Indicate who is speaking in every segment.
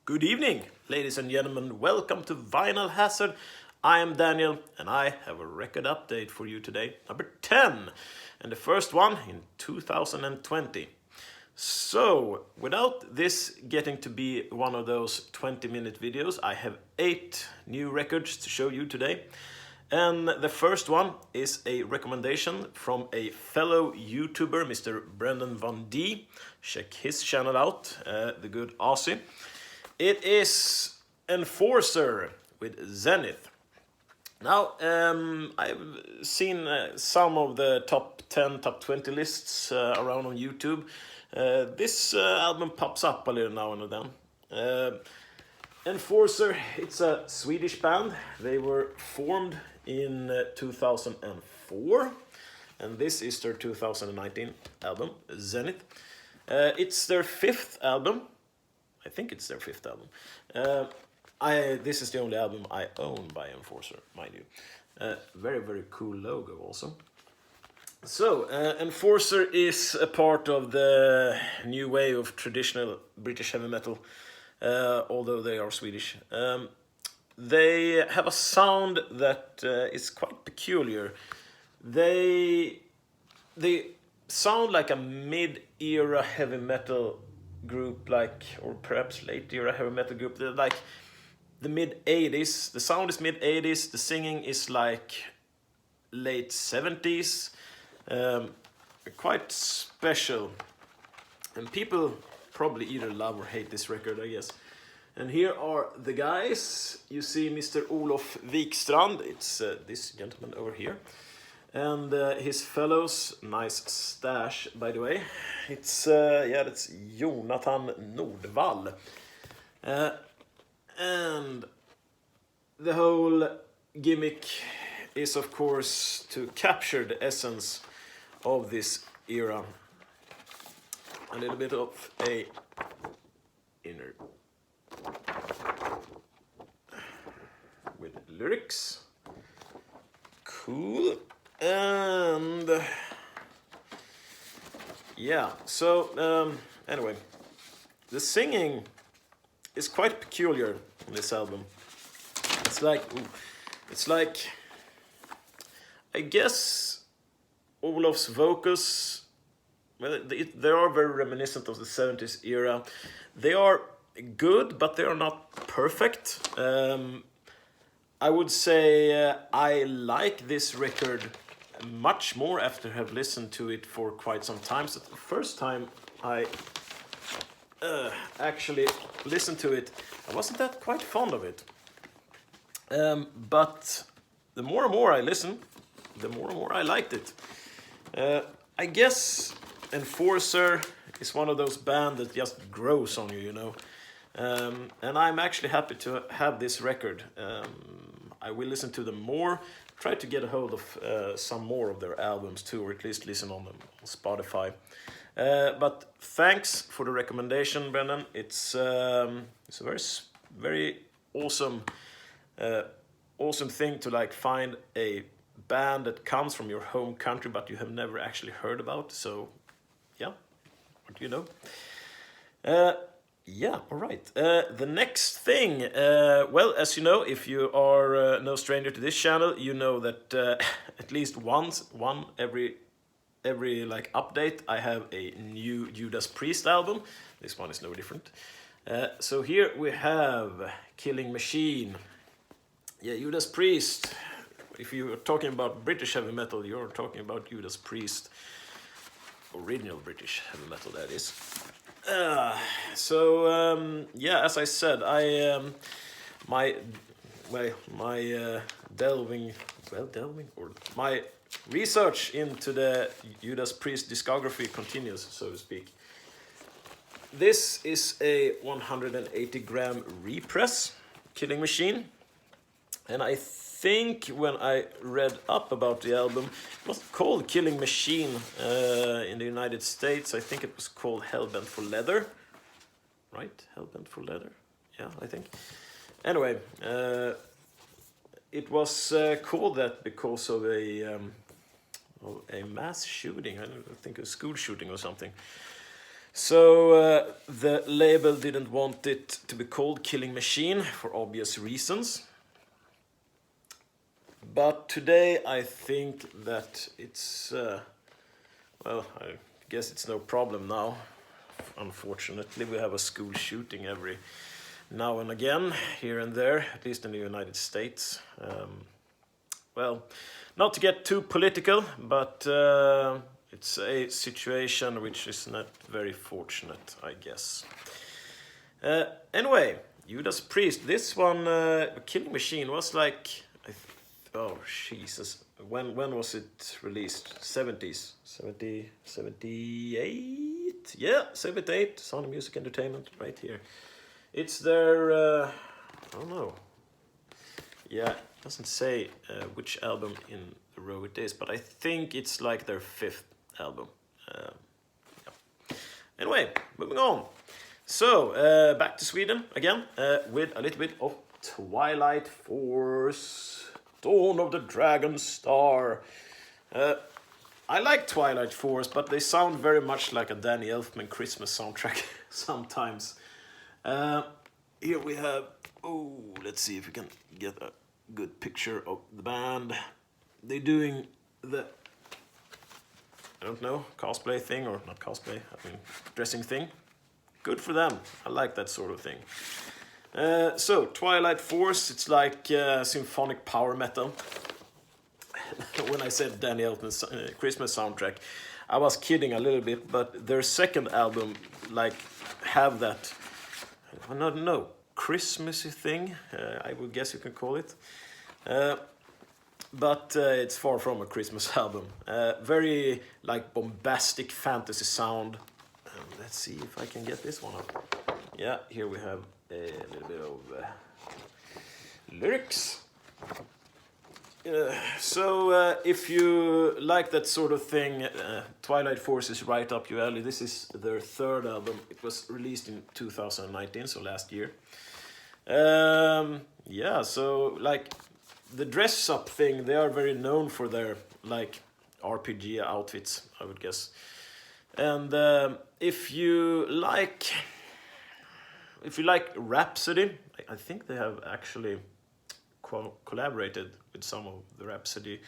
Speaker 1: Good evening, ladies and gentlemen. Welcome to Vinyl Hazard. I am Daniel, and I have a record update for you today, number 10, and the first one in 2020. So, without this getting to be one of those 20-minute videos, I have 8 new records to show you today. And the first one is a recommendation from a fellow YouTuber, Mr. Brendan Van D. Check his channel out, the good Aussie. It is Enforcer with Zenith. Now, I've seen some of the top 10, top 20 lists around on YouTube. This album pops up a little now and then. Enforcer, it's a Swedish band. They were formed in 2004, and this is their 2019 album, Zenith. It's their 5th album. I think it's their 5th album. This is the only album I own by Enforcer, mind you. Very, very cool logo also. So, Enforcer is a part of the new wave of traditional British heavy metal, although they are Swedish. They have a sound that is quite peculiar. They sound like a mid-era heavy metal group, or perhaps late-era heavy metal group. They're like the mid-80s. The sound is mid-80s. The singing is like late 70s. Quite special. And people probably either love or hate this record, I guess. And here are the guys. You see Mr. Olof Wikstrand. It's this gentleman over here. And his fellows, nice stash, by the way. It's, that's Jonathan Nordvall. And the whole gimmick is, of course, to capture the essence of this era. A little bit of a inner with lyrics. Cool. And yeah, so anyway, the singing is quite peculiar on this album. It's like I guess Olof's vocals, well, they are very reminiscent of the 70s era. They are good, but they are not perfect. I would say I like this record much more after have listened to it for quite some time. So the first time I actually listened to it, I wasn't that quite fond of it. But the more and more I listened, the more and more I liked it. I guess Enforcer is one of those bands that just grows on you, you know. And I'm actually happy to have this record. I will listen to them more, try to get a hold of some more of their albums too, or at least listen on them on Spotify. But thanks for the recommendation, Brendan. It's a very awesome thing to like find a band that comes from your home country but you have never actually heard about. So yeah, what do you know? Yeah, all right. The next thing, well, as you know, if you are no stranger to this channel, you know that at least one every like update, I have a new Judas Priest album. This one is no different. So here we have Killing Machine. Yeah, Judas Priest. If you are talking about British heavy metal, you're talking about Judas Priest. Original British heavy metal, that is. Yeah, as I said, my research into the Judas Priest discography continues, so to speak. This is a 180-gram repress, Killing Machine, and I think when I read up about the album, it was called Killing Machine in the United States. I think it was called Hellbent for Leather, right? Hellbent for Leather, yeah, I think. Anyway, it was called that because of a mass shooting. I think a school shooting or something. So the label didn't want it to be called Killing Machine for obvious reasons. But today I think that it's, well, I guess it's no problem now. Unfortunately, we have a school shooting every now and again, here and there, at least in the United States. Well, not to get too political, but it's a situation which is not very fortunate, I guess. Anyway, Judas Priest. This one, Killing Machine, was like, oh Jesus, when was it released? 70s, 70, 78? Yeah, 78. Sound Music Entertainment, right here. It's their, I don't know. Yeah, it doesn't say which album in a row it is, but I think it's like their 5th album. Yeah. Anyway, moving on. So, back to Sweden again, with a little bit of Twilight Force, Dawn of the Dragonstar. I like Twilight Force, but they sound very much like a Danny Elfman Christmas soundtrack sometimes. Here we have, let's see if we can get a good picture of the band. They're doing the, I don't know, cosplay thing, or not cosplay, I mean dressing thing. Good for them. I like that sort of thing. So, Twilight Force, it's like symphonic power metal. When I said Danny Elfman's Christmas soundtrack, I was kidding a little bit, but their second album, like, have that, I don't know, Christmassy thing, I would guess you can call it. But it's far from a Christmas album. Very, like, bombastic fantasy sound. Let's see if I can get this one up. Yeah, here we have a little bit of lyrics. So if you like that sort of thing, Twilight Force is right up your alley. This is their 3rd album. It was released in 2019, so last year. Yeah, so like the dress-up thing, they are very known for their like RPG outfits, I would guess. And if you like Rhapsody, I think they have actually collaborated with some of the Rhapsody,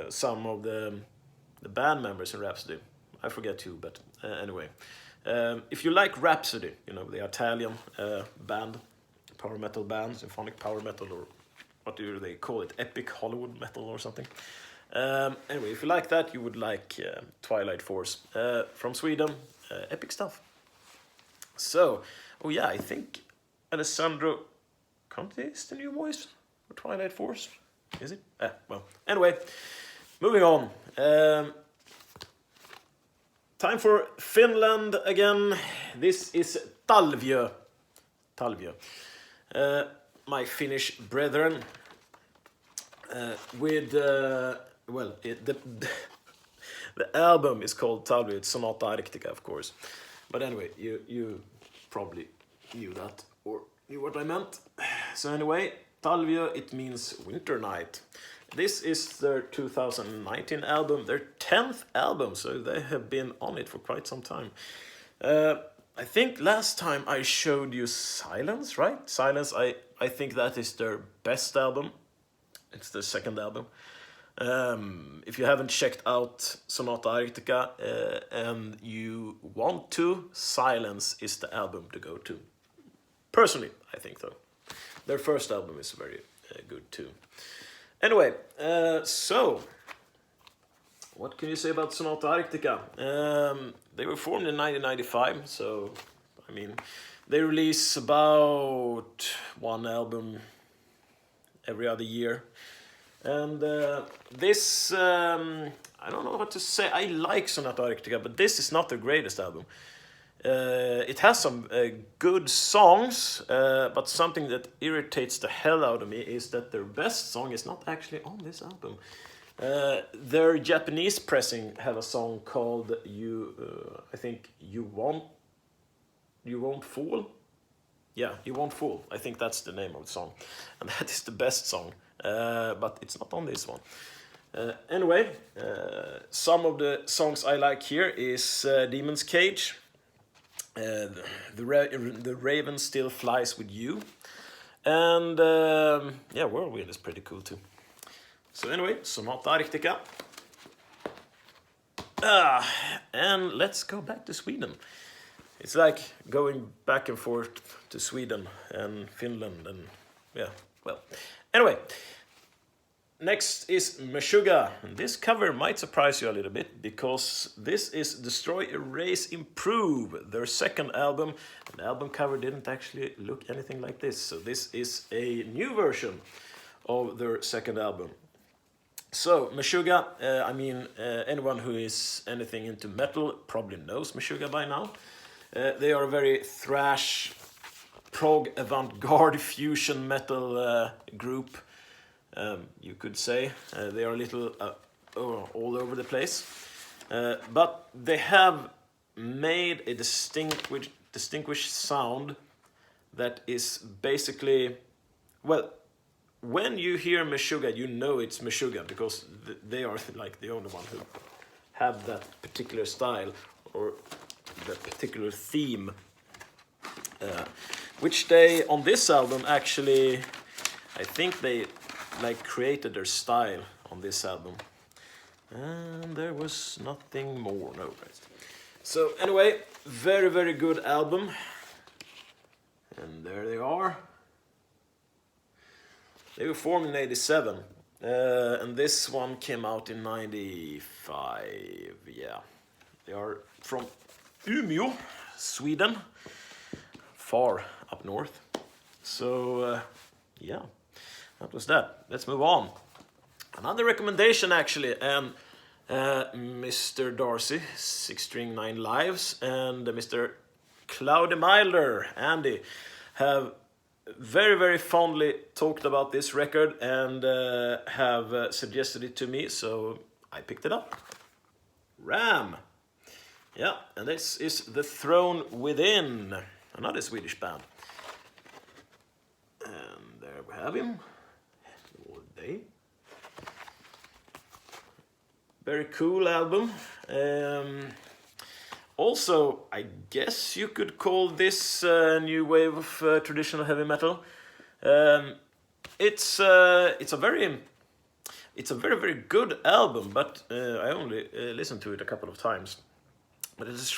Speaker 1: some of the band members in Rhapsody. I forget who, but anyway. If you like Rhapsody, you know, the Italian band, power metal band, symphonic power metal, or what do they call it, epic Hollywood metal or something. Anyway, if you like that, you would like Twilight Force. From Sweden, epic stuff. So, oh yeah, I think Alessandro Conte is the new voice for Twilight Force. Is it? Well, anyway, moving on. Time for Finland again. This is Talviyö. Talviyö. My Finnish brethren. With, well, the album is called Talviyö. It's Sonata Arctica, of course. But anyway, you probably knew that, or knew what I meant. So anyway, Talviyö, it means winter night. This is their 2019 album, their 10th album, so they have been on it for quite some time. I think last time I showed you Silence, right? Silence, I think that is their best album. It's their 2nd album. If you haven't checked out Sonata Arctica and you want to, Silence is the album to go to. Personally, I think though. Their first album is very good too. Anyway, so what can you say about Sonata Arctica? They were formed in 1995, so I mean, they release about one album every other year. And this, I don't know what to say. I like Sonata Arctica, but this is not their greatest album. It has some good songs, but something that irritates the hell out of me is that their best song is not actually on this album. Their Japanese pressing have a song called I think You Won't Fall. Yeah, You Won't Fall. I think that's the name of the song, and that is the best song. But it's not on this one. Anyway, some of the songs I like here is Demon's Cage. The Raven Still Flies With You. And yeah, Whirlwind is pretty cool too. So anyway, Sonata Arctica. And let's go back to Sweden. It's like going back and forth to Sweden and Finland and yeah, well. Anyway, next is Meshuggah. And this cover might surprise you a little bit because this is Destroy, Erase, Improve, their second album. And the album cover didn't actually look anything like this. So this is a new version of their second album. So Meshuggah, I mean, anyone who is anything into metal probably knows Meshuggah by now. They are a very thrash, prog, avant-garde fusion metal group, you could say. They are a little all over the place. But they have made a distinguished sound that is basically, well, when you hear Meshuggah, you know it's Meshuggah because they are like the only one who have that particular style or that particular theme, which they on this album actually, I think they like created their style on this album, and there was nothing more. No, right. So anyway, very good album, and there they are. They were formed in '87, and this one came out in '95. Yeah, they are from Umeå, Sweden, far up north. So yeah, that was that. Let's move on. Another recommendation actually, and Mr. Darcy, 6 String 9 Lives, and Mr. Cloudy Milder, Andy, have very fondly talked about this record and have suggested it to me, so I picked it up. Ram. Yeah, and this is The Throne Within, another Swedish band. And there we have him. All day. Very cool album. Also, I guess you could call this new wave of traditional heavy metal. It's a very good album, but I only listened to it a couple of times. But it's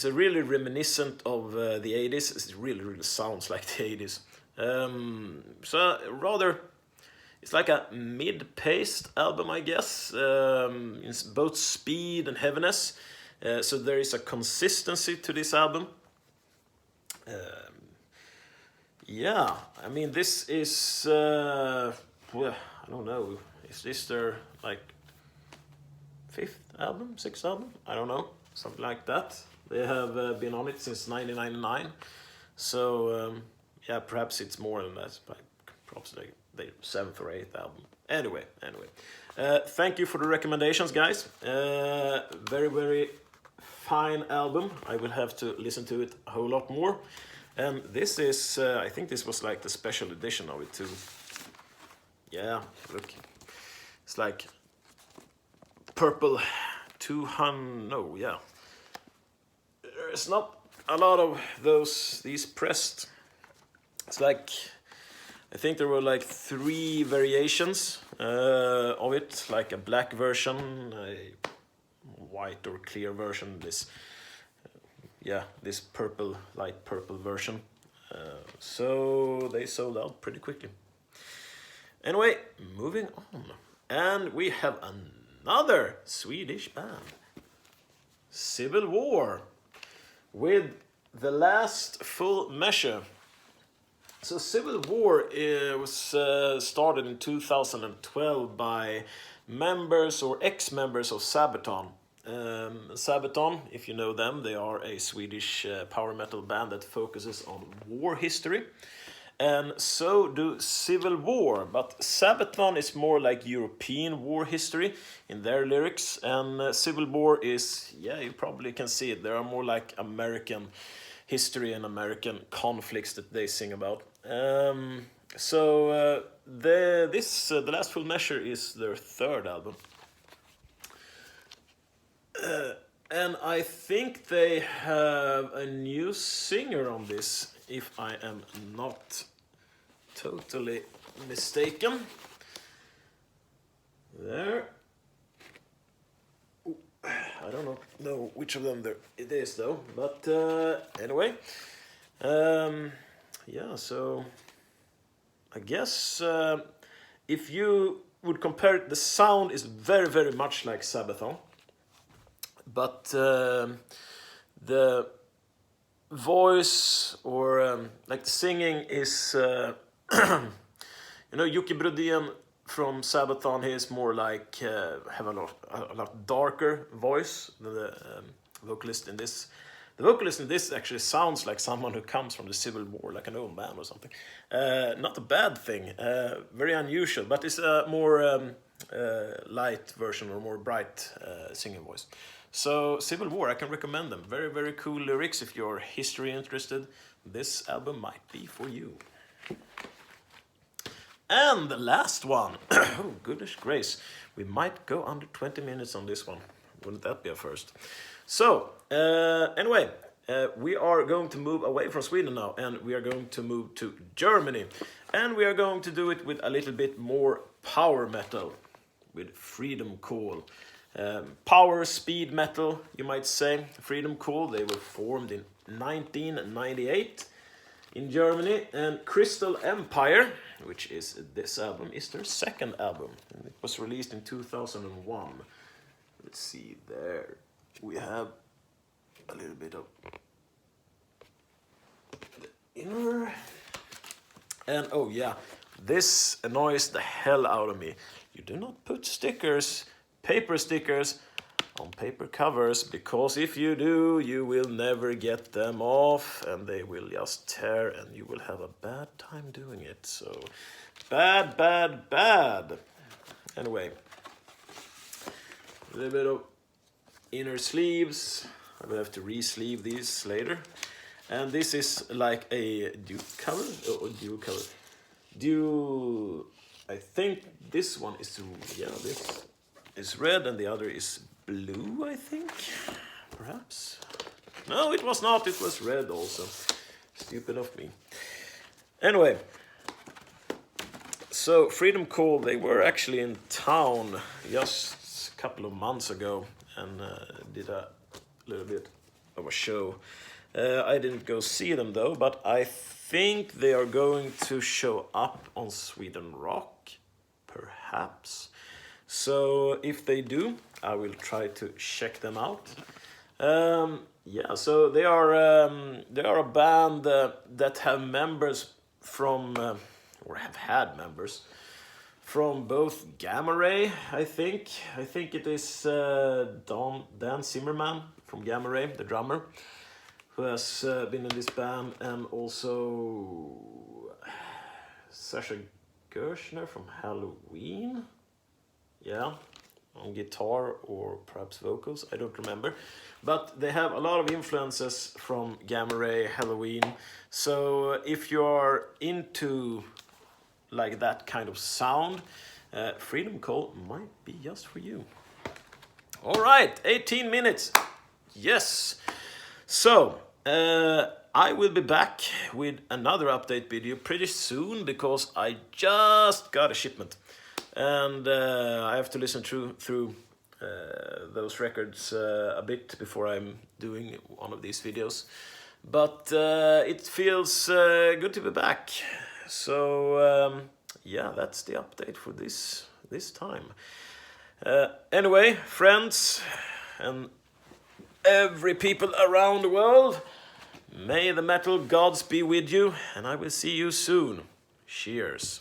Speaker 1: a really reminiscent of the 80s. It really sounds like the 80s. So rather, it's like a mid-paced album, I guess. It's both speed and heaviness. So there is a consistency to this album. Yeah, I mean, this is, well, I don't know, is this their, like, 5th album, 6th album? I don't know, something like that. They have been on it since 1999. So, yeah, perhaps it's more than that, but perhaps they 7th or 8th album. Anyway. Thank you for the recommendations, guys. Very fine album. I will have to listen to it a whole lot more. And this is, I think this was like the special edition of it too. Yeah, look. It's like purple 200, no, yeah. There's not a lot of these pressed. It's like, I think there were like 3 variations of it, like a black version, a white or clear version, this purple, light purple version. So they sold out pretty quickly. Anyway, moving on. And we have another Swedish band, Civil War, with The Last Full Measure. So Civil War was started in 2012 by members or ex-members of Sabaton. Sabaton, if you know them, they are a Swedish power metal band that focuses on war history. And so do Civil War, but Sabaton is more like European war history in their lyrics, and Civil War is, yeah, you probably can see it, they are more like American history and American conflicts that they sing about. The Last Full Measure is their 3rd album. And I think they have a new singer on this, if I am not totally mistaken. There. Ooh, I don't know which of them it is though, but anyway. Yeah, so I guess if you would compare it, the sound is very, very much like Sabaton. But the voice or like the singing is, you know, Jocke Brodén from Sabaton. He is more like have a lot darker voice than the vocalist in this. The vocalist in this actually sounds like someone who comes from the Civil War, like an old man or something. Not a bad thing, very unusual, but it's a more light version or more bright singing voice. So Civil War, I can recommend them. Very, very cool lyrics. If you're history interested, this album might be for you. And the last one. Oh, goodness grace. We might go under 20 minutes on this one. Wouldn't that be a first? So, anyway, we are going to move away from Sweden now, and we are going to move to Germany. And we are going to do it with a little bit more power metal, with Freedom Call. Power speed metal, you might say. Freedom Call, they were formed in 1998 in Germany, and Crystal Empire, which is this album, is their second album, and it was released in 2001. Let's see, there we have a little bit of the inner, and oh yeah, this annoys the hell out of me. You do not put paper stickers on paper covers, because if you do, you will never get them off and they will just tear and you will have a bad time doing it. So bad, bad, bad. Anyway, a little bit of inner sleeves. I will have to re-sleeve these later. And this is like a dual cover. I think this one is, yeah, this is red and the other is blue, I think, perhaps. No, it was not, it was red also. Stupid of me. Anyway, so Freedom Call, they were actually in town just a couple of months ago and did a little bit of a show. I didn't go see them though, but I think they are going to show up on Sweden Rock, perhaps. So if they do, I will try to check them out. Yeah, so they are a band that have members from, or have had members from both Gamma Ray, I think. I think it is Dan Zimmerman from Gamma Ray, the drummer, who has been in this band, and also Sasha Gershner from Halloween. Yeah, on guitar or perhaps vocals, I don't remember. But they have a lot of influences from Gamma Ray, Halloween. So if you are into like that kind of sound, Freedom Call might be just for you. All right, 18 minutes. Yes. So, I will be back with another update video pretty soon, because I just got a shipment. And I have to listen through those records a bit before I'm doing one of these videos. But it feels good to be back. So yeah, that's the update for this time. Anyway, friends and every people around the world, may the metal gods be with you, and I will see you soon. Cheers.